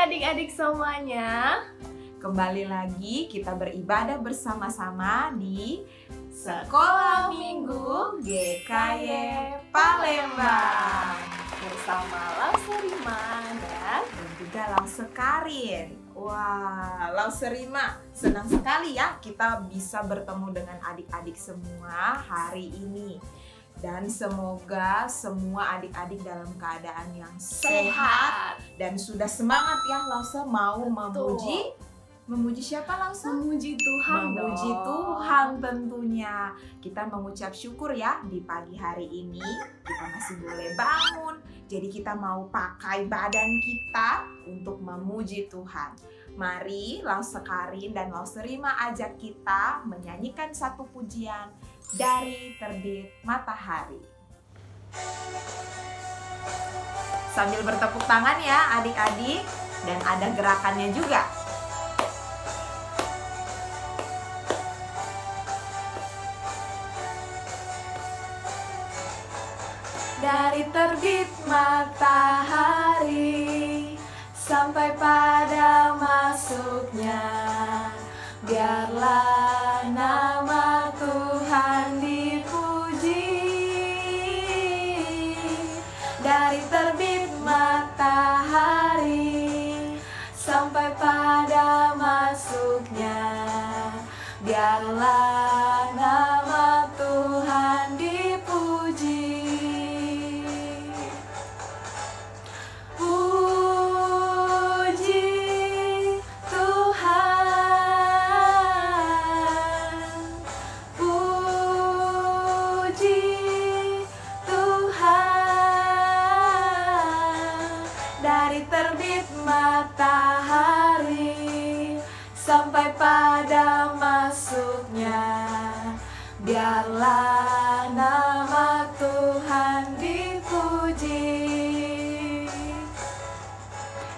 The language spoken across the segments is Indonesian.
adik-adik semuanya. Kembali lagi kita beribadah bersama-sama di Sekolah Minggu GKY Palembang Bersama Lauserima dan juga Lausekarin. Wah, Lauserima, senang sekali ya kita bisa bertemu dengan adik-adik semua hari ini. Dan semoga semua adik-adik dalam keadaan yang sehat dan sudah semangat ya Lause mau memuji siapa Lause? Memuji Tuhan. Memuji Tuhan tentunya. Kita mengucap syukur ya di pagi hari ini kita masih boleh bangun. Jadi kita mau pakai badan kita untuk memuji Tuhan. Mari Lausekarin dan Lauserima ajak kita menyanyikan satu pujian dari terbit matahari. Sambil bertepuk tangan ya adik-adik, dan ada gerakannya juga. Dari terbit matahari sampai pada masuknya, biarlah nama Tuhan dipuji. Dari terbit matahari sampai pada masuknya, biarlah nama Tuhan dipuji. Matahari sampai pada masuknya, biarlah nama Tuhan dipuji.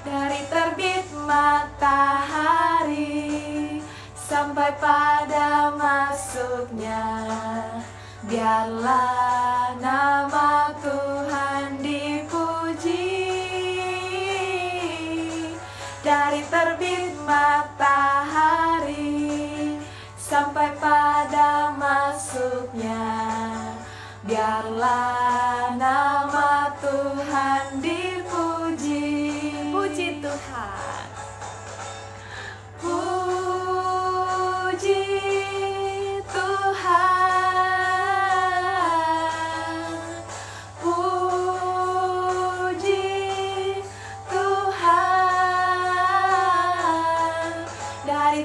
Dari terbit matahari sampai pada masuknya, biarlah nama Tuhan dipuji. Dari terbit matahari sampai pada masuknya, biarlah nama Tuhan dipuji. Puji Tuhan. Puji Tuhan.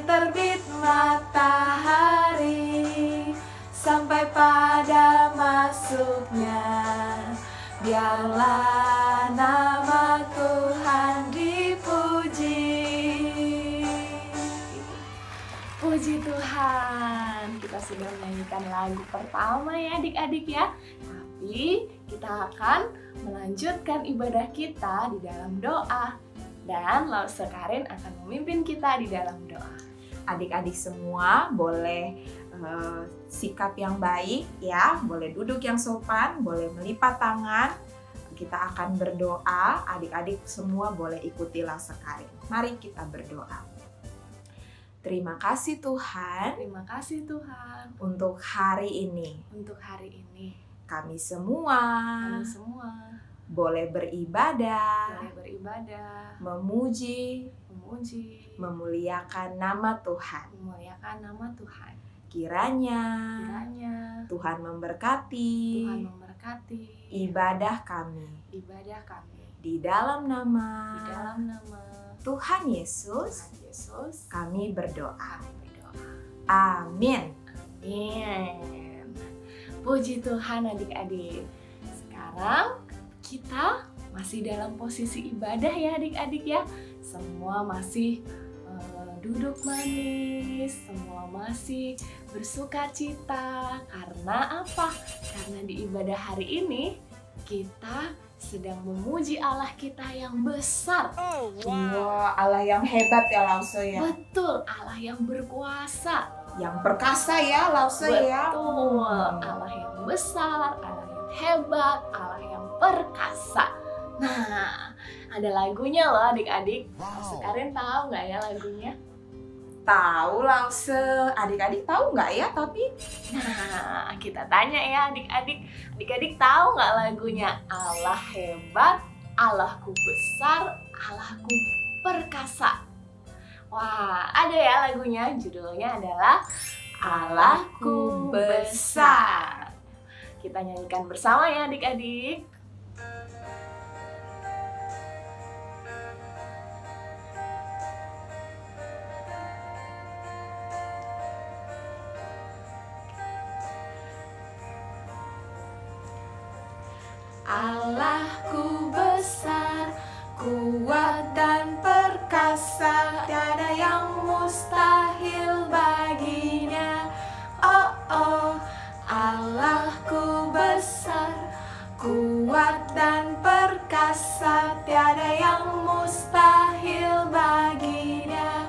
Terbit matahari sampai pada masuknya, biarlah nama Tuhan dipuji. Puji Tuhan. Kita sudah menyanyikan lagu pertama ya adik-adik ya. Tapi kita akan melanjutkan ibadah kita di dalam doa. Dan Lausekarin akan memimpin kita di dalam doa. Adik-adik semua boleh sikap yang baik ya, boleh duduk yang sopan, boleh melipat tangan. Kita akan berdoa, adik-adik semua boleh ikuti Lausekarin. Mari kita berdoa. Terima kasih Tuhan. Terima kasih Tuhan untuk hari ini. Untuk hari ini Kami semua boleh beribadah, memuji, memuliakan nama Tuhan. Kiranya Tuhan memberkati ibadah kami di dalam nama Tuhan Yesus. Kami berdoa. Amin. Puji Tuhan adik-adik. Sekarang kita masih dalam posisi ibadah ya adik-adik ya. Semua masih duduk manis, semua masih bersuka cita. Karena apa? Karena di ibadah hari ini kita sedang memuji Allah kita yang besar. Wah, Allah yang hebat ya Lause ya. Betul, Allah yang berkuasa. Yang perkasa ya Lause ya. Betul, Allah yang besar, Allah yang hebat, Allah yang perkasa. Nah, Ada lagunya loh adik-adik. Sekarang tahu nggak ya lagunya? Tahu Lause, adik-adik tahu nggak ya tapi? Nah, kita tanya ya adik-adik. Adik-adik tahu nggak lagunya? Allah hebat, Allahku besar, Allahku perkasa. Wah, ada ya lagunya. Judulnya adalah Allahku besar. Kita nyanyikan bersama ya adik-adik. Allahku besar, kuat dan perkasa, tiada yang mustahil baginya. Oh oh, Allahku besar, kuat dan perkasa, tiada yang mustahil baginya.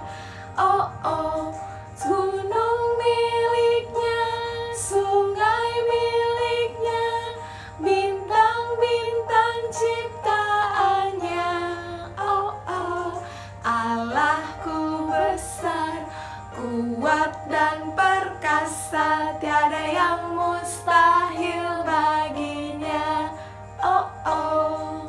Oh oh, gunung miliknya, sungai miliknya, bintang-bintang ciptaannya. Oh oh, Allahku besar, kuat dan perkasa, tiada yang mustahil baginya. Oh oh.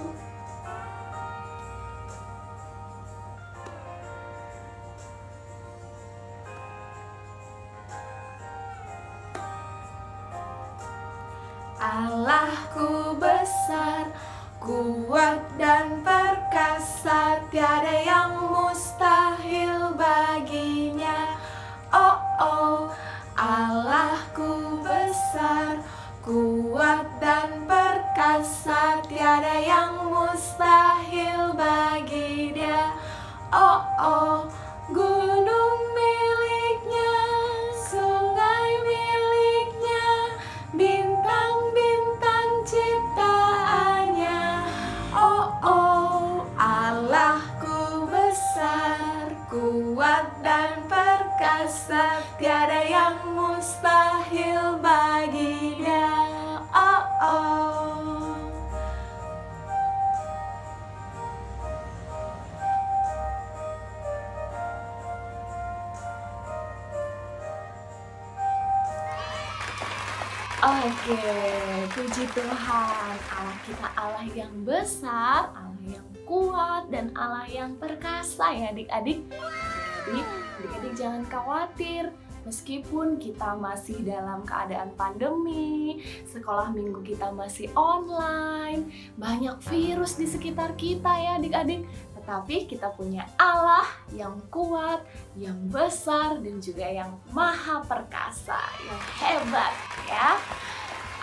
Allahku besar, kuat dan perkasa, tiada yang mustahil baginya. Oh oh, Allahku besar, kuat dan perkasa, tiada yang mustahil bagi Dia. Oh oh, gunung miliknya, sungai miliknya, bintang-bintang ciptaannya. Oh oh, Allahku besar, kuat dan perkasa, tiada yang mustahil baginya. Oh oh. Oke, puji Tuhan, Allah kita Allah yang besar, Allah yang kuat, dan Allah yang perkasa ya adik-adik. Jadi adik-adik jangan khawatir, meskipun kita masih dalam keadaan pandemi, sekolah minggu kita masih online, banyak virus di sekitar kita ya adik-adik. Tetapi kita punya Allah yang kuat, yang besar, dan juga yang maha perkasa, yang hebat ya.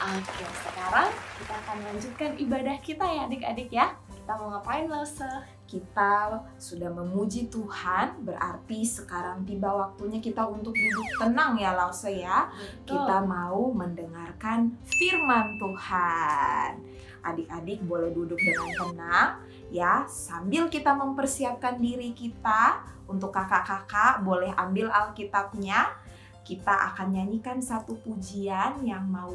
Oke, sekarang kita akan lanjutkan ibadah kita ya adik-adik ya. Kita mau ngapain Lause? Kita sudah memuji Tuhan, berarti sekarang tiba waktunya kita untuk duduk tenang ya Lause ya. Betul. Kita mau mendengarkan firman Tuhan. Adik-adik boleh duduk dengan tenang ya, sambil kita mempersiapkan diri kita. Untuk kakak-kakak boleh ambil Alkitabnya. Kita akan nyanyikan satu pujian yang mau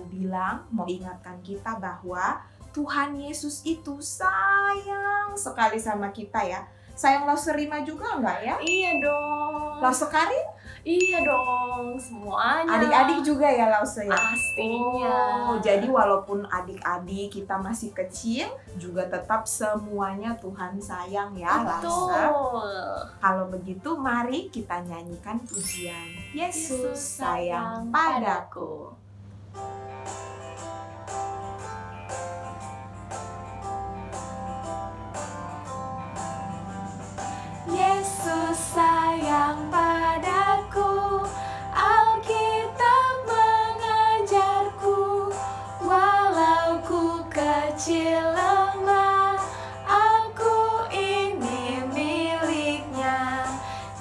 ingatkan kita bahwa Tuhan Yesus itu sayang sekali sama kita ya. Sayang Lause Rima juga enggak ya? Iya dong. Lause Karin? Iya dong, semuanya. Adik-adik juga ya Lause ya? Pastinya. Oh, jadi walaupun adik-adik kita masih kecil, juga tetap semuanya Tuhan sayang ya Lause. Betul. Kalau begitu mari kita nyanyikan pujian Yesus sayang padaku. Yesus sayang padaku, Alkitab mengajarku, walau ku kecil lemah, aku ini miliknya.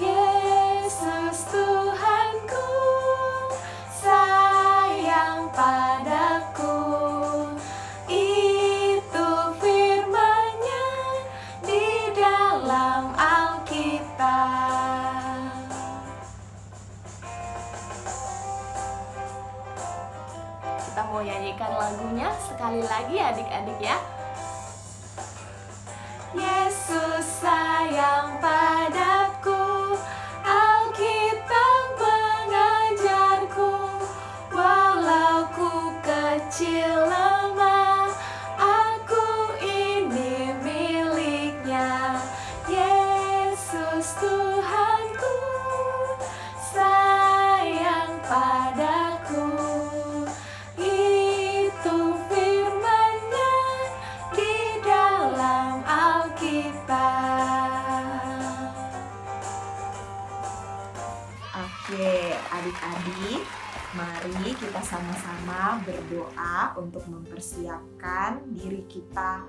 Yesus Tuhanku sayang padaku, itu firman-Nya di dalam Kita mau nyanyikan lagunya sekali lagi adik-adik ya. Yesus sayang padaku, Alkitab mengajarku, walau ku kecil lemah, aku ini miliknya. Yesus Tuhanku sayang padaku, itu firman-Nya di dalam Alkitab. Oke, adik-adik, mari kita sama-sama berdoa untuk mempersiapkan diri kita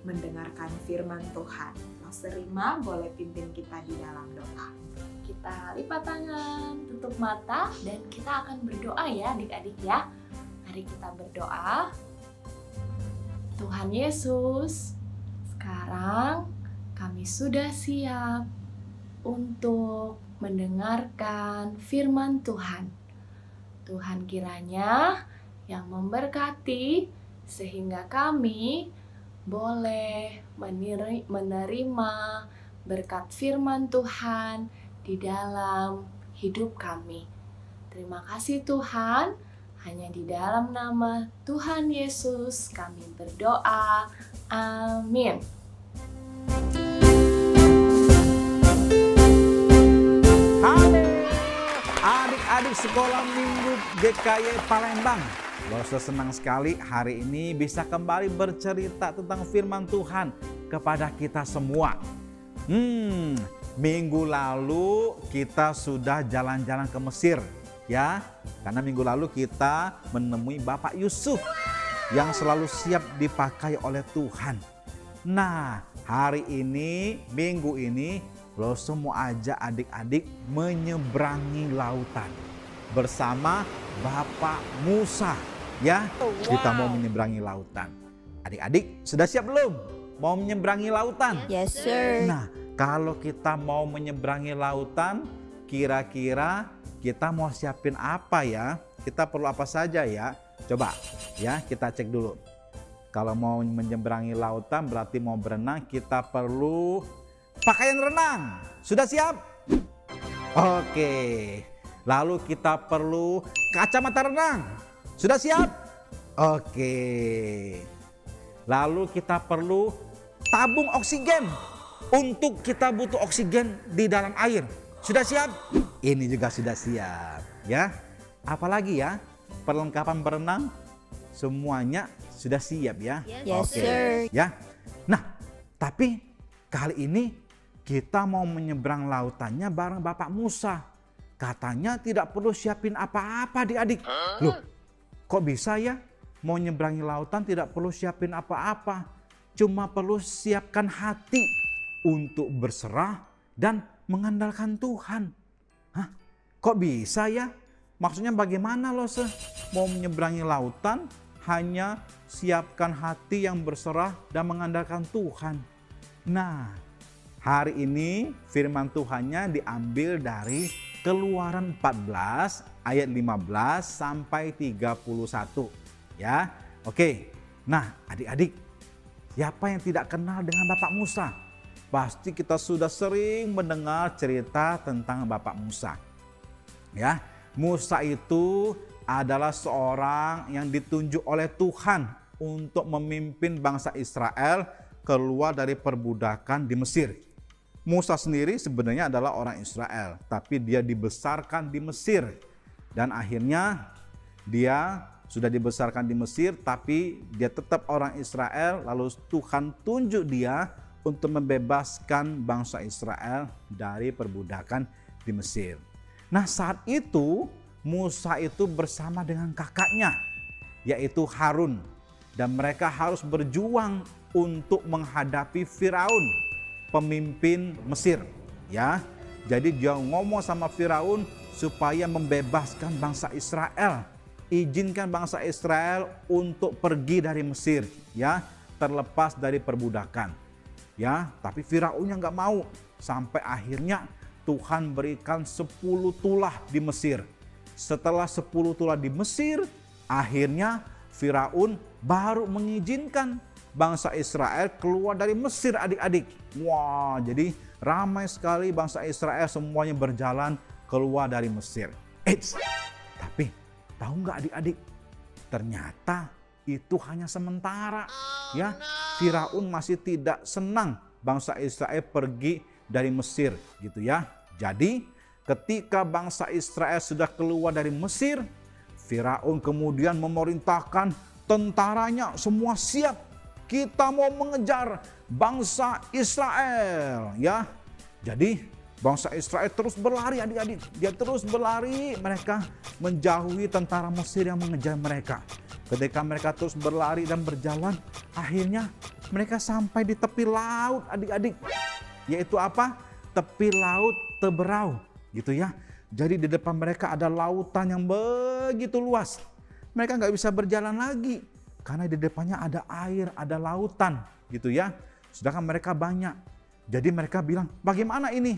mendengarkan firman Tuhan. Mas Rima boleh pimpin kita di dalam doa. Kita lipat tangan, tutup mata, dan kita akan berdoa ya adik-adik ya. Mari kita berdoa. Tuhan Yesus, sekarang kami sudah siap untuk mendengarkan firman Tuhan. Tuhan kiranya yang memberkati sehingga kami boleh menerima berkat firman Tuhan di dalam hidup kami. Terima kasih Tuhan, hanya di dalam nama Tuhan Yesus kami berdoa. Amin. Halo adik-adik sekolah minggu GKY Palembang. Saya senang sekali hari ini bisa kembali bercerita tentang firman Tuhan kepada kita semua. Minggu lalu kita sudah jalan-jalan ke Mesir ya. Karena minggu lalu kita menemui Bapak Yusuf yang selalu siap dipakai oleh Tuhan. Nah, hari ini, minggu ini, semua ajak adik-adik menyeberangi lautan bersama Bapak Musa. Ya, kita mau menyeberangi lautan. Adik-adik sudah siap belum? Mau menyeberangi lautan? Yes, sir. Nah, kalau kita mau menyeberangi lautan, kira-kira kita mau siapin apa ya? Kita perlu apa saja ya? Coba ya, kita cek dulu. Kalau mau menyeberangi lautan berarti mau berenang, kita perlu pakaian renang. Sudah siap? Oke. Lalu kita perlu kacamata renang. Sudah siap? Oke. Lalu kita perlu tabung oksigen. Untuk kita butuh oksigen di dalam air. Sudah siap? Ini juga sudah siap. Ya. Apalagi ya? Perlengkapan berenang semuanya sudah siap ya? Yes, sir. Ya. Nah, tapi kali ini kita mau menyeberang lautannya bareng Bapak Musa. Katanya tidak perlu siapin apa-apa adik-adik. Loh, kok bisa ya? Mau nyeberangi lautan tidak perlu siapin apa-apa. Cuma perlu siapkan hati untuk berserah dan mengandalkan Tuhan. Hah? Kok bisa ya? Maksudnya bagaimana loh mau menyeberangi lautan hanya siapkan hati yang berserah dan mengandalkan Tuhan. Nah, hari ini firman Tuhannya diambil dari Keluaran 14 ayat 15 sampai 31 ya. Oke. Nah, adik-adik, siapa yang tidak kenal dengan Bapak Musa? Pasti kita sudah sering mendengar cerita tentang Bapak Musa. Ya, Musa itu adalah seorang yang ditunjuk oleh Tuhan untuk memimpin bangsa Israel keluar dari perbudakan di Mesir. Musa sendiri sebenarnya adalah orang Israel, tapi dia dibesarkan di Mesir. Dan akhirnya dia sudah dibesarkan di Mesir, tapi dia tetap orang Israel, lalu Tuhan tunjuk dia untuk membebaskan bangsa Israel dari perbudakan di Mesir. Nah, saat itu Musa itu bersama dengan kakaknya, yaitu Harun. Dan mereka harus berjuang untuk menghadapi Firaun, pemimpin Mesir. Ya, jadi dia ngomong sama Firaun supaya membebaskan bangsa Israel. Izinkan bangsa Israel untuk pergi dari Mesir, ya, terlepas dari perbudakan. Ya, tapi Firaunnya nggak mau. Sampai akhirnya Tuhan berikan 10 tulah di Mesir. Setelah 10 tulah di Mesir, akhirnya Firaun baru mengizinkan bangsa Israel keluar dari Mesir adik-adik. Wah, jadi ramai sekali bangsa Israel semuanya berjalan keluar dari Mesir. Eits, tapi tahu nggak adik-adik? Ternyata itu hanya sementara. Ya, Firaun masih tidak senang bangsa Israel pergi dari Mesir gitu ya. Jadi ketika bangsa Israel sudah keluar dari Mesir, Firaun kemudian memerintahkan tentaranya semua siap. Kita mau mengejar bangsa Israel ya. Jadi bangsa Israel terus berlari adik-adik. Dia terus berlari, mereka menjauhi tentara Mesir yang mengejar mereka. Ketika mereka terus berlari dan berjalan, akhirnya mereka sampai di tepi laut adik-adik. Yaitu apa? Tepi laut Teberau gitu ya. Jadi di depan mereka ada lautan yang begitu luas. Mereka nggak bisa berjalan lagi karena di depannya ada air, ada lautan gitu ya. Sedangkan mereka banyak. Jadi mereka bilang, bagaimana ini?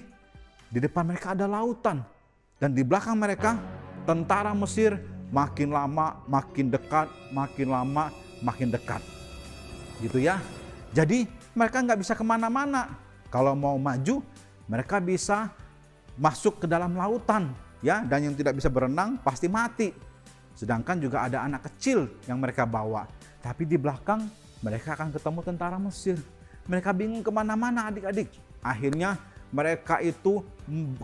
Di depan mereka ada lautan. Dan di belakang mereka tentara Mesir makin lama makin dekat, makin lama makin dekat. Gitu ya. Jadi mereka nggak bisa kemana-mana. Kalau mau maju, mereka bisa masuk ke dalam lautan. Ya, dan yang tidak bisa berenang pasti mati. Sedangkan juga ada anak kecil yang mereka bawa. Tapi di belakang mereka akan ketemu tentara Mesir. Mereka bingung kemana-mana adik-adik. Akhirnya mereka itu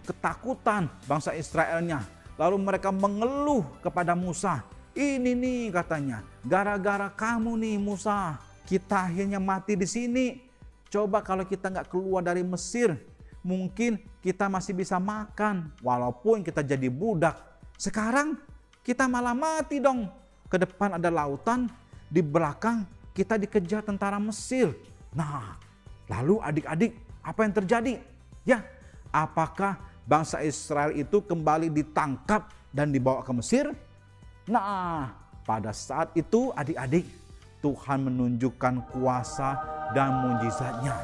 ketakutan bangsa Israelnya. Lalu mereka mengeluh kepada Musa. Ini nih katanya, gara-gara kamu nih Musa, kita akhirnya mati di sini. Coba kalau kita nggak keluar dari Mesir, mungkin kita masih bisa makan walaupun kita jadi budak. Sekarang kita malah mati dong. Ke depan ada lautan, di belakang kita dikejar tentara Mesir. Nah, lalu adik-adik, apa yang terjadi? Ya, apakah bangsa Israel itu kembali ditangkap dan dibawa ke Mesir? Nah, pada saat itu adik-adik, Tuhan menunjukkan kuasa dan mujizatnya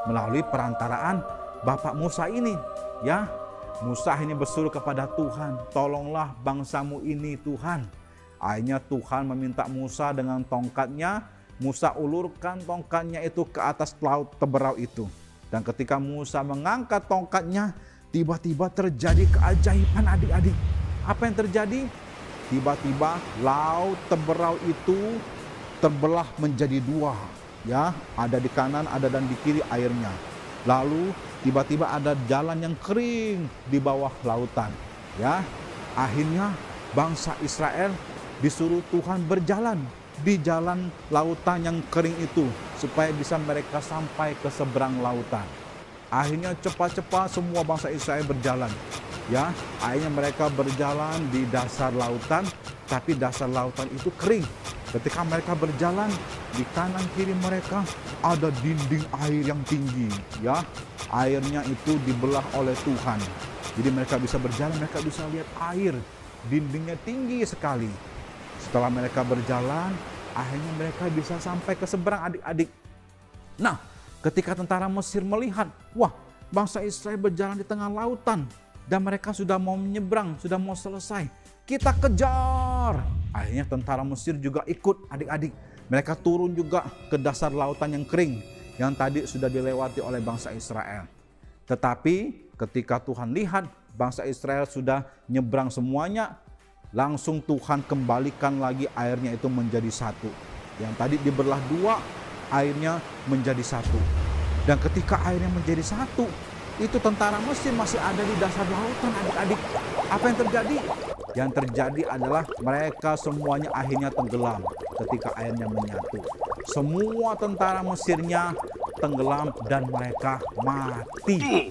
melalui perantaraan Bapak Musa ini. Ya, Musa ini berseru kepada Tuhan, tolonglah bangsamu ini Tuhan. Akhirnya Tuhan meminta Musa dengan tongkatnya. Musa ulurkan tongkatnya itu ke atas laut Teberau itu. Dan ketika Musa mengangkat tongkatnya, tiba-tiba terjadi keajaiban adik-adik. Apa yang terjadi? Tiba-tiba laut Teberau itu terbelah menjadi dua. Ya, ada di kanan, ada dan di kiri airnya. Lalu tiba-tiba ada jalan yang kering di bawah lautan. Ya, akhirnya bangsa Israel disuruh Tuhan berjalan di jalan lautan yang kering itu supaya bisa mereka sampai ke seberang lautan. Akhirnya cepat-cepat semua bangsa Israel berjalan. Ya, akhirnya mereka berjalan di dasar lautan, tapi dasar lautan itu kering. Ketika mereka berjalan, di kanan kiri mereka ada dinding air yang tinggi. Ya, airnya itu dibelah oleh Tuhan. Jadi mereka bisa berjalan, mereka bisa lihat air. Dindingnya tinggi sekali. Setelah mereka berjalan, akhirnya mereka bisa sampai ke seberang adik-adik. Nah, ketika tentara Mesir melihat, wah, bangsa Israel berjalan di tengah lautan dan mereka sudah mau menyeberang, sudah mau selesai. Kita kejar. Akhirnya tentara Mesir juga ikut adik-adik. Mereka turun juga ke dasar lautan yang kering yang tadi sudah dilewati oleh bangsa Israel. Tetapi ketika Tuhan lihat bangsa Israel sudah nyebrang semuanya, langsung Tuhan kembalikan lagi airnya itu menjadi satu. Yang tadi dibelah dua, airnya menjadi satu. Dan ketika airnya menjadi satu, itu tentara Mesir masih ada di dasar lautan adik-adik. Apa yang terjadi? Yang terjadi adalah mereka semuanya akhirnya tenggelam ketika airnya menyatu. Semua tentara Mesirnya tenggelam dan mereka mati.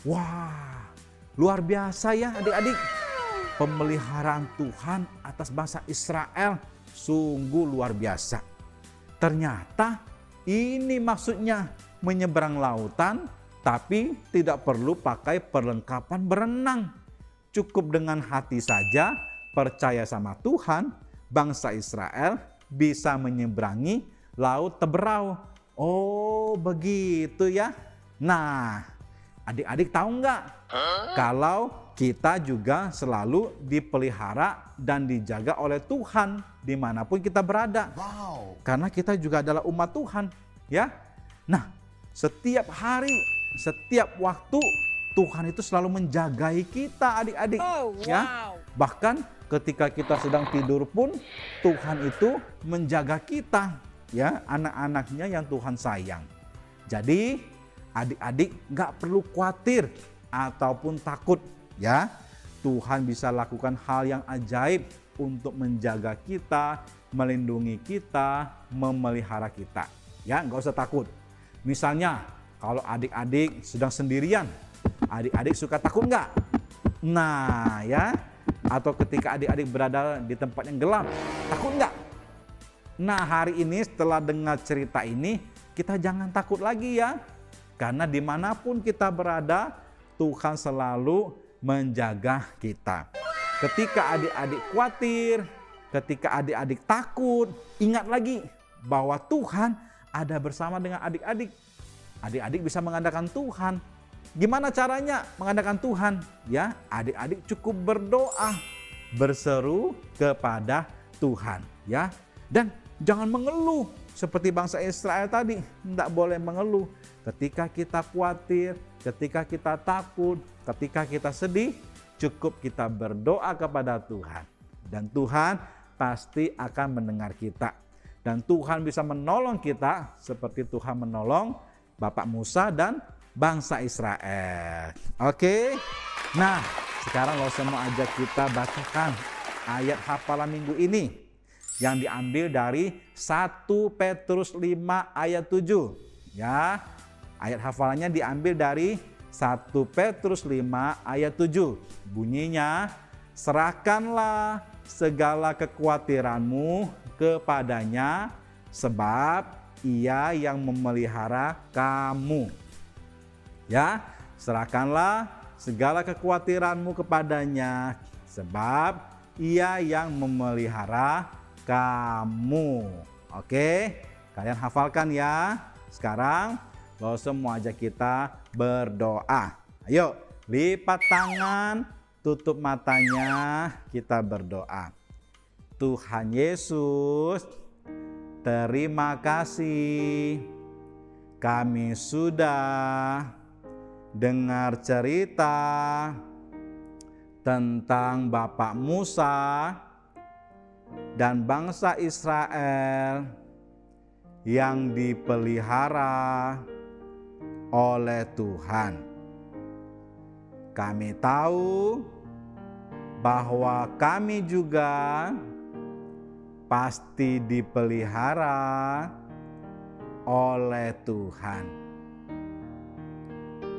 Wah, luar biasa ya adik-adik. Pemeliharaan Tuhan atas bangsa Israel sungguh luar biasa. Ternyata ini maksudnya menyeberang lautan, tapi tidak perlu pakai perlengkapan berenang. Cukup dengan hati saja, percaya sama Tuhan, bangsa Israel bisa menyeberangi laut Teberau. Oh, begitu ya. Nah, adik-adik tahu nggak? Kalau kita juga selalu dipelihara dan dijaga oleh Tuhan dimanapun kita berada. Karena kita juga adalah umat Tuhan, ya. Nah, setiap hari, setiap waktu Tuhan itu selalu menjagai kita, adik-adik. Ya, bahkan ketika kita sedang tidur pun Tuhan itu menjaga kita, ya, anak-anaknya yang Tuhan sayang. Jadi adik-adik nggak perlu khawatir ataupun takut, ya. Tuhan bisa lakukan hal yang ajaib untuk menjaga kita, melindungi kita, memelihara kita. Ya, nggak usah takut. Misalnya kalau adik-adik sedang sendirian, adik-adik suka takut nggak? Nah, ya. Atau ketika adik-adik berada di tempat yang gelap, takut nggak? Nah, hari ini setelah dengar cerita ini, kita jangan takut lagi, ya. Karena dimanapun kita berada, Tuhan selalu menjaga kita. Ketika adik-adik khawatir, ketika adik-adik takut, ingat lagi bahwa Tuhan ada bersama dengan adik-adik. Adik-adik bisa mengandalkan Tuhan. Gimana caranya mengandalkan Tuhan? Ya, adik-adik cukup berdoa, berseru kepada Tuhan, ya. Dan jangan mengeluh seperti bangsa Israel tadi, tidak boleh mengeluh. Ketika kita khawatir, ketika kita takut, ketika kita sedih, cukup kita berdoa kepada Tuhan. Dan Tuhan pasti akan mendengar kita. Dan Tuhan bisa menolong kita seperti Tuhan menolong Bapak Musa dan bangsa Israel. Oke. Nah, sekarang saya mau ajak kita bacakan ayat hafalan minggu ini yang diambil dari 1 Petrus 5 ayat 7. Ya. Ayat hafalannya diambil dari 1 Petrus 5 ayat 7. Bunyinya, serahkanlah segala kekhawatiranmu kepadanya sebab Ia yang memelihara kamu. Ya, serahkanlah segala kekhawatiranmu kepadanya sebab Ia yang memelihara kamu. Oke, kalian hafalkan ya. Sekarang Lalu semua ajak kita berdoa. Ayo, lipat tangan, tutup matanya, kita berdoa. Tuhan Yesus, terima kasih. Kami sudah dengar cerita tentang Bapak Musa dan bangsa Israel yang dipelihara oleh Tuhan. Kami tahu bahwa kami juga pasti dipelihara oleh Tuhan.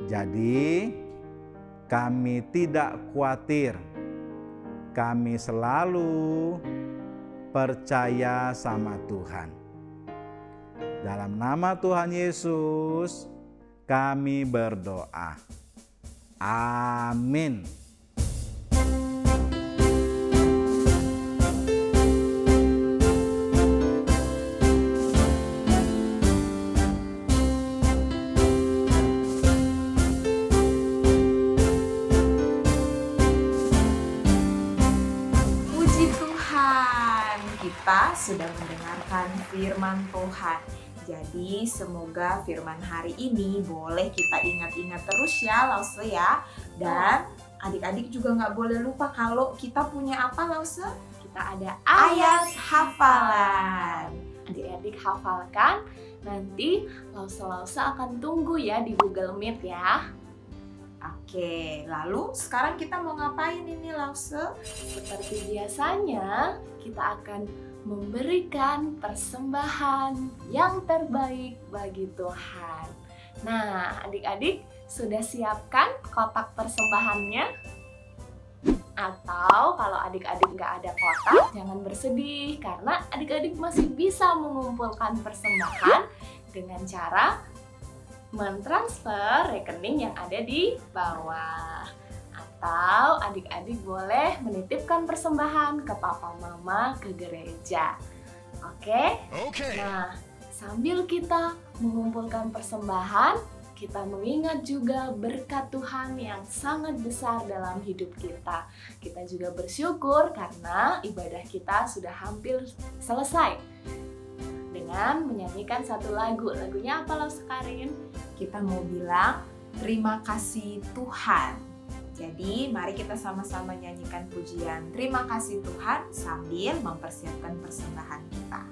Jadi kami tidak khawatir. Kami selalu percaya sama Tuhan. Dalam nama Tuhan Yesus kami berdoa. Amin. Puji Tuhan, kita sudah mendengarkan firman Tuhan. Jadi semoga firman hari ini boleh kita ingat-ingat terus ya Lause ya. Dan adik-adik juga nggak boleh lupa kalau kita punya apa Lause? Kita ada Ayat hafalan. Adik-adik hafalkan, nanti Lause akan tunggu ya di Google Meet ya. Oke, lalu sekarang kita mau ngapain ini Lause? Seperti biasanya, kita akan memberikan persembahan yang terbaik bagi Tuhan. Nah, adik-adik sudah siapkan kotak persembahannya? Atau kalau adik-adik nggak ada kotak, jangan bersedih karena adik-adik masih bisa mengumpulkan persembahan dengan cara mentransfer rekening yang ada di bawah. Atau adik-adik boleh menitipkan persembahan ke papa mama ke gereja. Oke? Nah, sambil kita mengumpulkan persembahan, kita mengingat juga berkat Tuhan yang sangat besar dalam hidup kita. Kita juga bersyukur karena ibadah kita sudah hampir selesai dengan menyanyikan satu lagu. Lagunya apa, Laus Karin? Kita mau bilang terima kasih Tuhan. Jadi mari kita sama-sama nyanyikan pujian terima kasih Tuhan sambil mempersiapkan persembahan kita.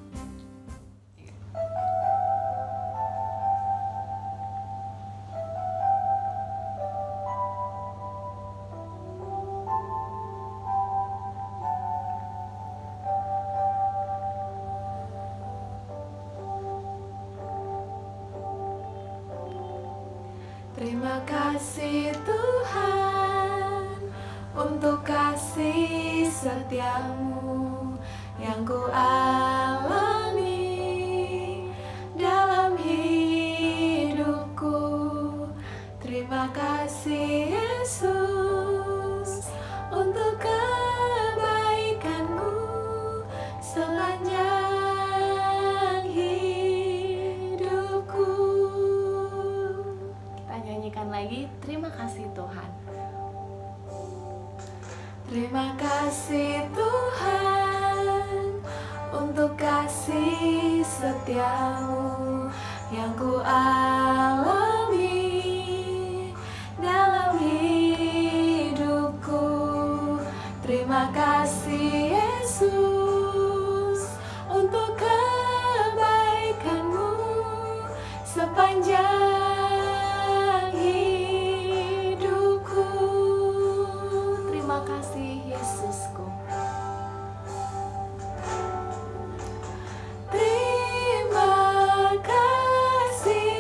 Terima kasih Tuhan untuk kasih setiamu yang ku alami dalam hidupku. Terima kasih Yesus untuk kebaikanmu sepanjang hidupku. Kita nyanyikan lagi, terima kasih Tuhan. Terima kasih Tuhan untuk kasih setiamu yang ku alami dalam hidupku. Terima kasih Yesus untuk kebaikanmu sepanjang Yesusku. Terima kasih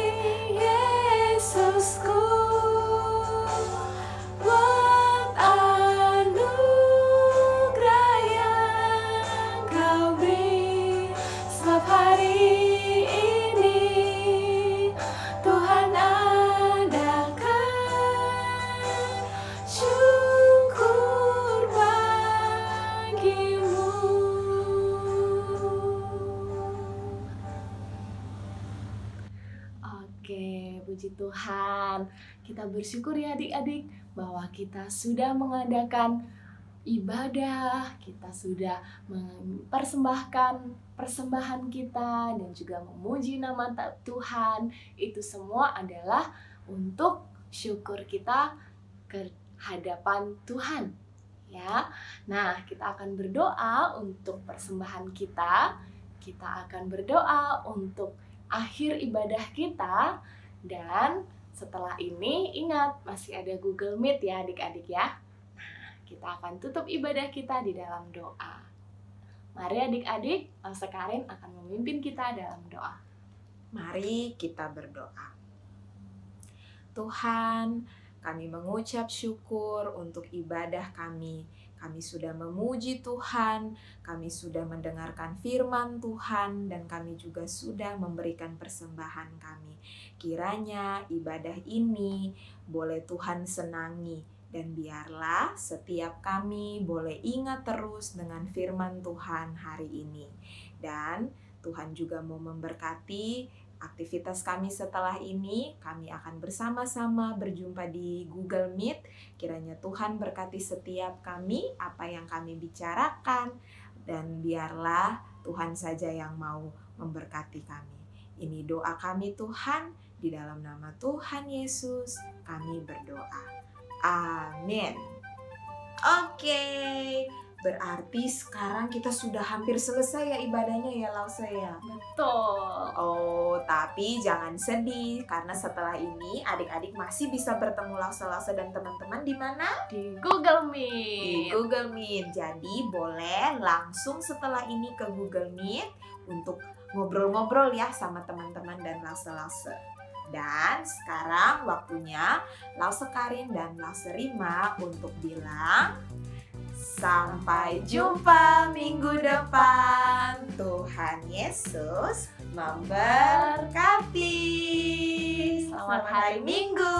Yesusku buat anugerah yang Kau beri. Setiap hari ini Tuhan adakan syukur bagimu. Oke, puji Tuhan. Kita bersyukur ya adik-adik bahwa kita sudah mengadakan ibadah, kita sudah mempersembahkan persembahan kita dan juga memuji nama Tuhan. Itu semua adalah untuk syukur kita ke hadapan Tuhan. Ya. Nah, kita akan berdoa untuk persembahan kita. Kita akan berdoa untuk akhir ibadah kita, dan setelah ini ingat masih ada Google Meet ya adik-adik ya. Nah, kita akan tutup ibadah kita di dalam doa. Mari adik-adik, Laus Karin akan memimpin kita dalam doa. Mari kita berdoa. Tuhan, kami mengucap syukur untuk ibadah kami. Kami sudah memuji Tuhan, kami sudah mendengarkan firman Tuhan, dan kami juga sudah memberikan persembahan kami. Kiranya ibadah ini boleh Tuhan senangi, dan biarlah setiap kami boleh ingat terus dengan firman Tuhan hari ini. Dan Tuhan juga mau memberkati aktivitas kami setelah ini. Kami akan bersama-sama berjumpa di Google Meet. Kiranya Tuhan berkati setiap kami, apa yang kami bicarakan, dan biarlah Tuhan saja yang mau memberkati kami. Ini doa kami Tuhan, di dalam nama Tuhan Yesus kami berdoa. Amin. Oke, berarti sekarang kita sudah hampir selesai ya ibadahnya ya Lause ya. Betul. Oh, tapi jangan sedih karena setelah ini adik-adik masih bisa bertemu Lause dan teman-teman di mana? Di Google Di Meet. Google Meet. Jadi boleh langsung setelah ini ke Google Meet untuk ngobrol-ngobrol ya sama teman-teman dan Lause. Dan sekarang waktunya Lause Karin dan Lause Rima untuk bilang sampai jumpa minggu depan. Tuhan Yesus memberkati. Selamat hari Minggu.